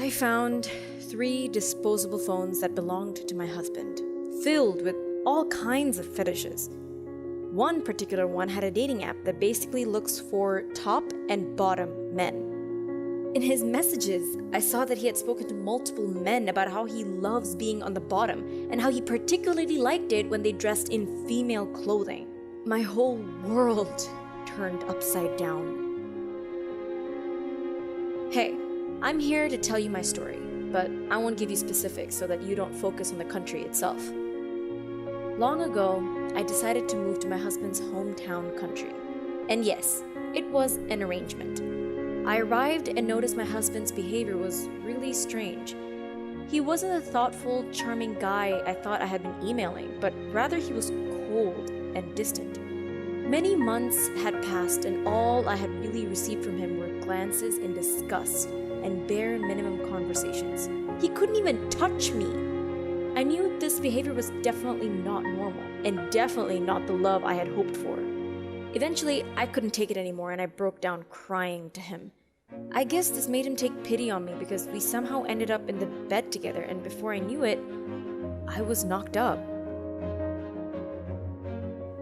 I found 3 disposable phones that belonged to my husband, filled with all kinds of fetishes. One particular one had a dating app that basically looks for top and bottom men. In his messages, I saw that he had spoken to multiple men about how he loves being on the bottom and how he particularly liked it when they dressed in female clothing. My whole world turned upside down. Hey, I'm here to tell you my story, but I won't give you specifics so that you don't focus on the country itself. Long ago, I decided to move to my husband's hometown country. And yes, it was an arrangement. I arrived and noticed my husband's behavior was really strange. He wasn't the thoughtful, charming guy I thought I had been emailing, but rather he was cold and distant. Many months had passed and all I had really received from him were glances in disgust and bare minimum conversations. He couldn't even touch me. I knew this behavior was definitely not normal and definitely not the love I had hoped for. Eventually, I couldn't take it anymore and I broke down crying to him. I guess this made him take pity on me because we somehow ended up in the bed together, and before I knew it, I was knocked up.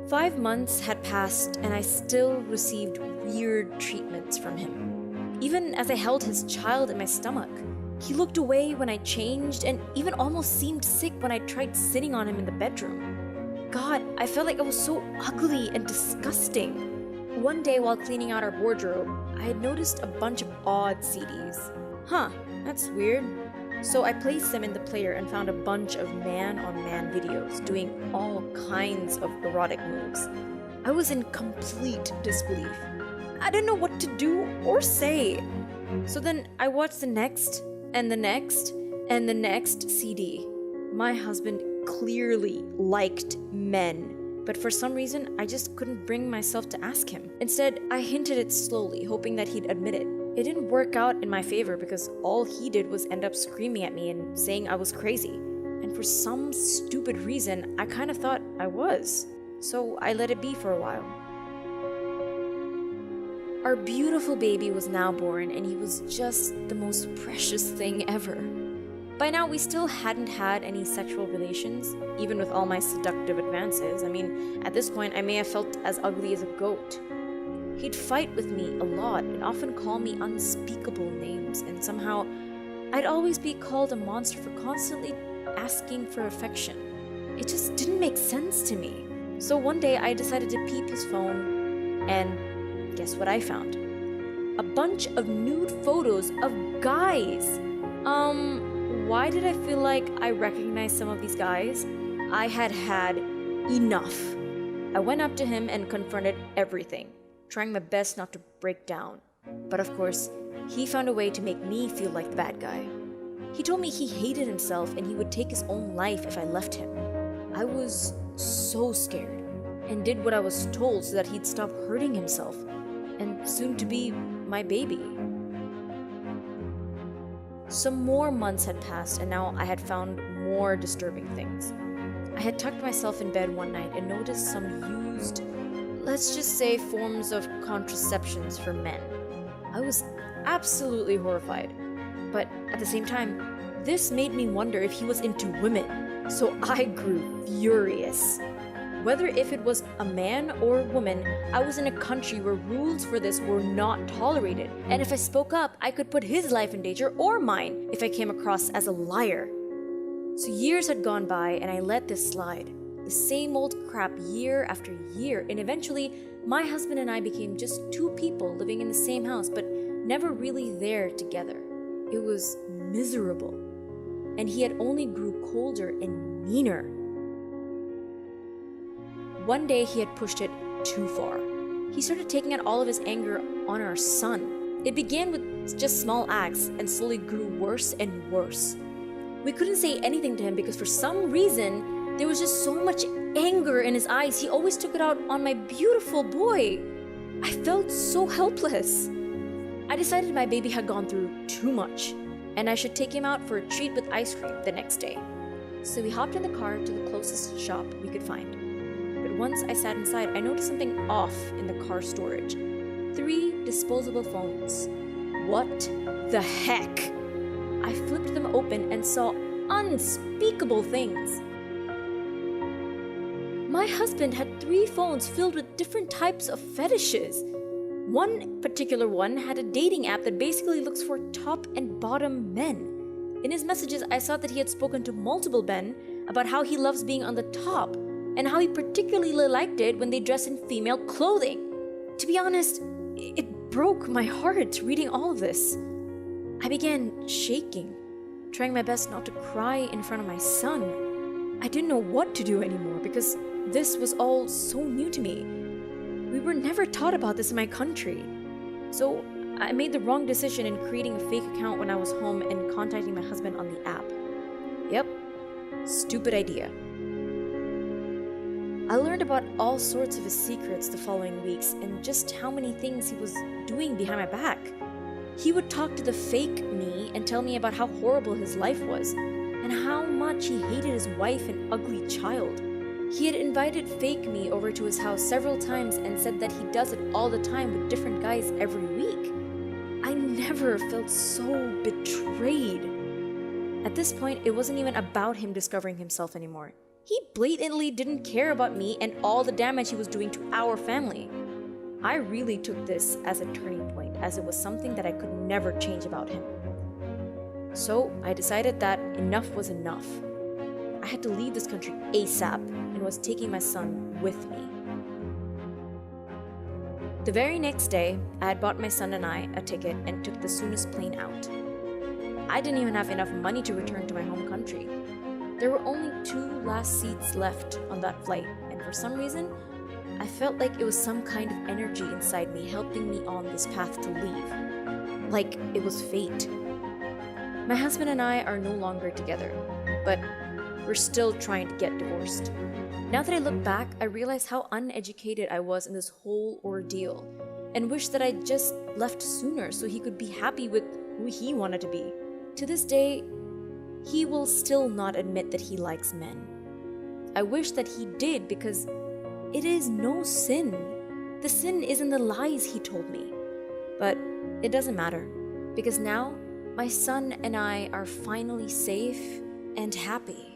5 months had passed and I still received weird treatments from him. Even as I held his child in my stomach, he looked away when I changed and even almost seemed sick when I tried sitting on him in the bedroom. God, I felt like I was so ugly and disgusting. One day while cleaning out our wardrobe, I had noticed a bunch of odd CDs. That's weird. So I placed them in the player and found a bunch of man-on-man videos doing all kinds of erotic moves. I was in complete disbelief. I didn't know what to do or say. So then I watched the next and the next and the next CD. My husband clearly liked men, but for some reason I just couldn't bring myself to ask him. Instead, I hinted it slowly, hoping that he'd admit it. It didn't work out in my favor because all he did was end up screaming at me and saying I was crazy. And for some stupid reason, I kind of thought I was. So I let it be for a while. Our beautiful baby was now born and he was just the most precious thing ever. By now, we still hadn't had any sexual relations, even with all my seductive advances. I mean, at this point, I may have felt as ugly as a goat. He'd fight with me a lot and often call me unspeakable names, and somehow I'd always be called a monster for constantly asking for affection. It just didn't make sense to me. So one day I decided to peep his phone, and guess what I found? A bunch of nude photos of guys. Why did I feel like I recognized some of these guys? I had had enough. I went up to him and confronted everything, trying my best not to break down. But of course, he found a way to make me feel like the bad guy. He told me he hated himself and he would take his own life if I left him. I was so scared and did what I was told so that he'd stop hurting himself and soon to be my baby. Some more months had passed and now I had found more disturbing things. I had tucked myself in bed one night and noticed some used, let's just say, forms of contraceptions for men. I was absolutely horrified, but at the same time, this made me wonder if he was into women, so I grew furious. Whether if it was a man or a woman, I was in a country where rules for this were not tolerated, and if I spoke up, I could put his life in danger or mine if I came across as a liar. So years had gone by and I let this slide. The same old crap year after year, and eventually my husband and I became just 2 people living in the same house but never really there together. It was miserable, and he had only grew colder and meaner. One day he had pushed it too far. He started taking out all of his anger on our son. It began with just small acts and slowly grew worse and worse. We couldn't say anything to him because for some reason, there was just so much anger in his eyes. He always took it out on my beautiful boy. I felt so helpless. I decided my baby had gone through too much and I should take him out for a treat with ice cream the next day. So we hopped in the car to the closest shop we could find. But once I sat inside, I noticed something off in the car storage. 3 disposable phones. What the heck? I open and saw unspeakable things. My husband had 3 phones filled with different types of fetishes. One particular one had a dating app that basically looks for top and bottom men. In his messages, I saw that he had spoken to multiple men about how he loves being on the top and how he particularly liked it when they dress in female clothing. To be honest, it broke my heart reading all of this. I began shaking, trying my best not to cry in front of my son. I didn't know what to do anymore because this was all so new to me. We were never taught about this in my country. So I made the wrong decision in creating a fake account when I was home and contacting my husband on the app. Yep, stupid idea. I learned about all sorts of his secrets the following weeks and just how many things he was doing behind my back. He would talk to the fake me and tell me about how horrible his life was and how much he hated his wife and ugly child. He had invited fake me over to his house several times and said that he does it all the time with different guys every week. I never felt so betrayed. At this point, it wasn't even about him discovering himself anymore. He blatantly didn't care about me and all the damage he was doing to our family. I really took this as a turning point, as it was something that I could never change about him. So I decided that enough was enough. I had to leave this country ASAP and was taking my son with me. The very next day, I had bought my son and I a ticket and took the soonest plane out. I didn't even have enough money to return to my home country. There were only 2 last seats left on that flight, and for some reason, I felt like it was some kind of energy inside me helping me on this path to leave. Like it was fate. My husband and I are no longer together, but we're still trying to get divorced. Now that I look back, I realize how uneducated I was in this whole ordeal and wish that I'd just left sooner so he could be happy with who he wanted to be. To this day, he will still not admit that he likes men. I wish that he did because it is no sin. The sin is in the lies he told me. But it doesn't matter because now my son and I are finally safe and happy.